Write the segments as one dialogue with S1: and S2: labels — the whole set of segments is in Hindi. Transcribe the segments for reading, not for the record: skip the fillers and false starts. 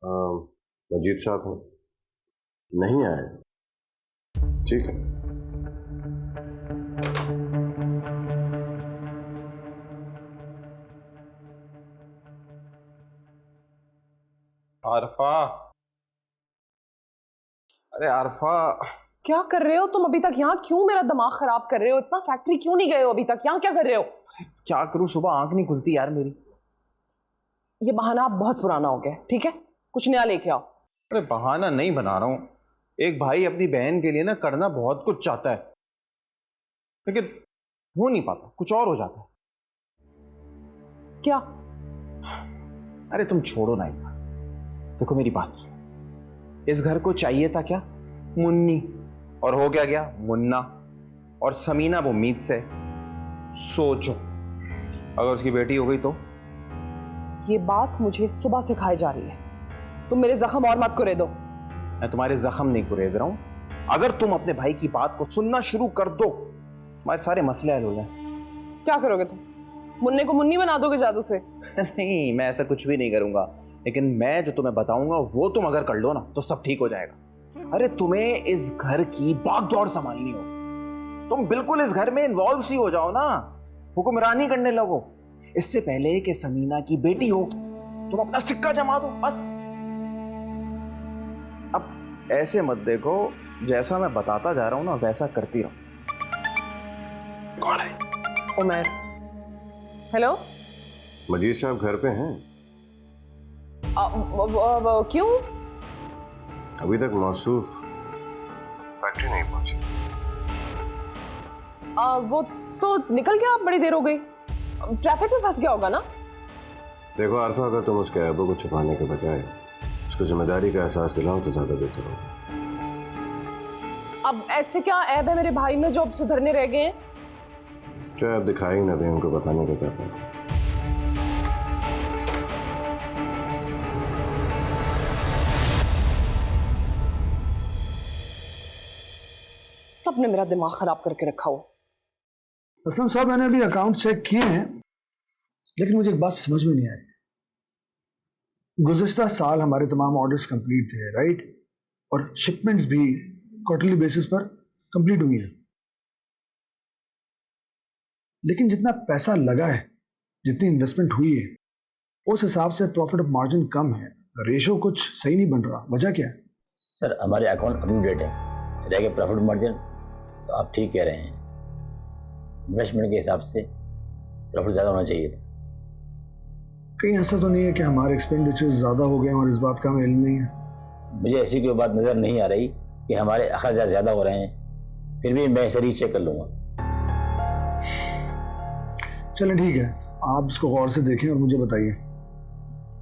S1: मजीद साहब हैं, नहीं आए। ठीक है।
S2: आरफा, अरे आरफा,
S3: क्या कर रहे हो तुम अभी तक यहाँ? क्यों मेरा दिमाग खराब कर रहे हो? इतना फैक्ट्री क्यों नहीं गए हो अभी तक? यहाँ क्या कर रहे हो?
S2: क्या करूं, सुबह आंख नहीं खुलती यार मेरी।
S3: ये बहाना अब बहुत पुराना हो गया, ठीक है? कुछ नया लेके आओ।
S2: अरे बहाना नहीं बना रहा हूं, एक भाई अपनी बहन के लिए ना करना बहुत कुछ चाहता है, लेकिन हो नहीं पाता, कुछ और हो जाता है।
S3: क्या?
S2: अरे तुम छोड़ो ना, एक बात देखो, मेरी बात सुनो। इस घर को चाहिए था क्या? मुन्नी, और हो क्या गया? मुन्ना। और समीना वो उम्मीद से। सोचो अगर उसकी बेटी हो गई तो?
S3: ये बात मुझे सुबह से खाई जा रही है। तुम मेरे जख्म और मत कुरेदो।
S2: मैं तुम्हारे जख्म नहीं कुरेद रहा हूं। अगर तुम अपने भाई की बात को सुनना शुरू कर दो, तुम्हारे सारे मसले हल हो जाए।
S3: क्या करोगे तुम? मुन्ने को मुन्नी बना दोगे जादू से?
S2: नहीं, मैं ऐसा कुछ भी नहीं करूंगा, लेकिन मैं जो तुम्हें बताऊंगा वो तुम अगर कर लो ना तो सब ठीक हो जाएगा। अरे तुम्हें इस घर की भागदौड़ संभालनी हो, तुम बिल्कुल इस घर में इन्वॉल्व सी हो जाओ ना, हुक्मरानी करने लगो। इससे पहले कि समीना की बेटी हो तुम अपना सिक्का जमा दो बस। अब ऐसे मत देखो, जैसा मैं बताता जा रहा हूं ना वैसा करती रहो। कौन है?
S3: उमर। हेलो,
S1: मजीद साहब घर पे हैं?
S3: क्यों?
S1: अभी तक मौसूफ फैक्ट्री नहीं पहुंची।
S3: वो तो निकल गया, बड़ी देर हो गई, ट्रैफिक में फंस गया होगा ना।
S1: देखो आरफा, अगर तुम उसके ऐबों को छुपाने के बजाय उसको जिम्मेदारी का एहसास दिलाओ तो ज्यादा बेहतर होगा।
S3: अब ऐसे क्या ऐब है मेरे भाई में जो अब सुधरने रह गए हैं?
S1: चाहे आप दिखाई ना दें, उनको बताने का क्या फायदा।
S3: सबने मेरा दिमाग खराब करके रखा हो।
S4: असलम साहब, मैंने अभी अकाउंट चेक किए हैं, लेकिन मुझे एक बात समझ में नहीं आ रही। गुज़िश्ता साल हमारे तमाम ऑर्डर्स कंप्लीट थे, राइट? और शिपमेंट्स भी क्वार्टरली बेसिस पर कंप्लीट हुई हैं, लेकिन जितना पैसा लगा है, जितनी इन्वेस्टमेंट हुई है, उस हिसाब से प्रॉफिट ऑफ मार्जिन कम है। रेशो कुछ सही नहीं बन रहा, वजह क्या है?
S5: सर हमारे अकाउंट अप टू डेट है, रह गया प्रॉफिट मार्जिन तो आप ठीक कह रहे हैं, इन्वेस्टमेंट के हिसाब से प्रॉफिट ज़्यादा होना चाहिए था।
S4: कहीं ऐसा तो नहीं है कि हमारे एक्सपेंडिचर ज़्यादा हो गए और इस बात का हमें इल्म नहीं है?
S5: मुझे ऐसी कोई बात नज़र नहीं आ रही कि हमारे अखराजात ज़्यादा हो रहे हैं, फिर भी मैं इसे रीचेक कर लूँगा।
S4: चलें ठीक है, आप इसको गौर से देखें और मुझे बताइए।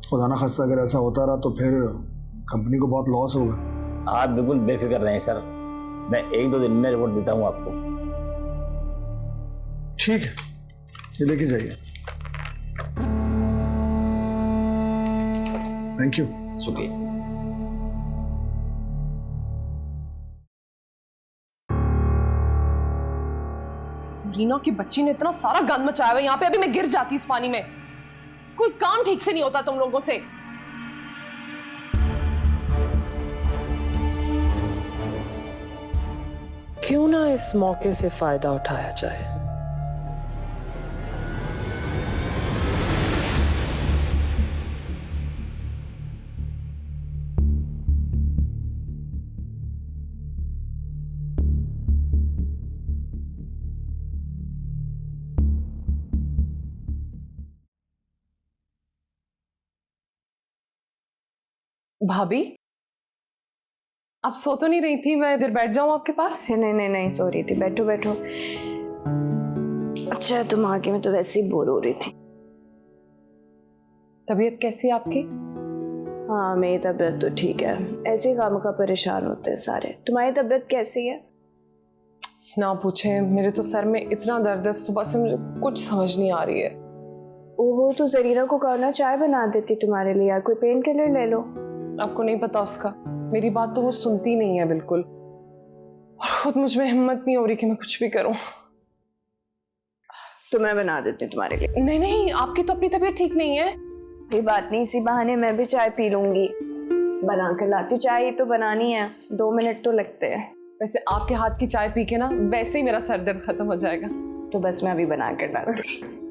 S4: खुदा ना खास्ता अगर ऐसा होता रहा तो फिर कंपनी को बहुत लॉस होगा।
S5: आप बिल्कुल बेफिक्र रहें सर, मैं 1-2 दिन में रिपोर्ट देता हूँ आपको।
S4: ठीक है, ये लेके जाइए। Thank you.
S5: शुक्रिया।
S3: सरीना की बच्ची ने इतना सारा गंद मचाया हुआ यहाँ पे, अभी मैं गिर जाती इस पानी में। कोई काम ठीक से नहीं होता तुम लोगों से।
S6: क्यों ना इस मौके से फायदा उठाया जाए।
S3: भाभी, आप सो तो नहीं रही थी? मैं इधर बैठ जाऊं आपके पास?
S7: नहीं नहीं नहीं, सो रही थी। बैठो बैठो। अच्छा तुम आके, मैं तो वैसे ही बोर हो रही थी।
S3: तबीयत कैसी है आपकी?
S7: हाँ मेरी तबीयत तो ठीक है, ऐसे ही काम का परेशान होते हैं सारे। तुम्हारी तबीयत कैसी है?
S3: ना पूछे, मेरे तो सर में इतना दर्द है, सुबह से मुझे कुछ समझ नहीं आ रही है।
S7: ओहो, तो जरीना को कहना चाय बना देती तुम्हारे लिए, या कोई पेन किलर ले लो।
S3: आपको नहीं पता उसका, मेरी बात तो वो सुनती नहीं है बिल्कुल, और खुद मुझ में हिम्मत नहीं हो रही कि मैं कुछ भी करूं।
S7: तो मैं बना देती हूँ तुम्हारे लिए।
S3: नहीं नहीं, आपकी तो अपनी तबीयत ठीक नहीं है।
S7: कोई बात नहीं, इसी बहाने मैं भी चाय पी लूंगी। बना कर लाती, चाय तो बनानी है, 2 मिनट तो लगते हैं।
S3: वैसे आपके हाथ की चाय पी के ना वैसे ही मेरा सर दर्द खत्म हो जाएगा।
S7: तो बस मैं अभी बना कर लाती हूँ।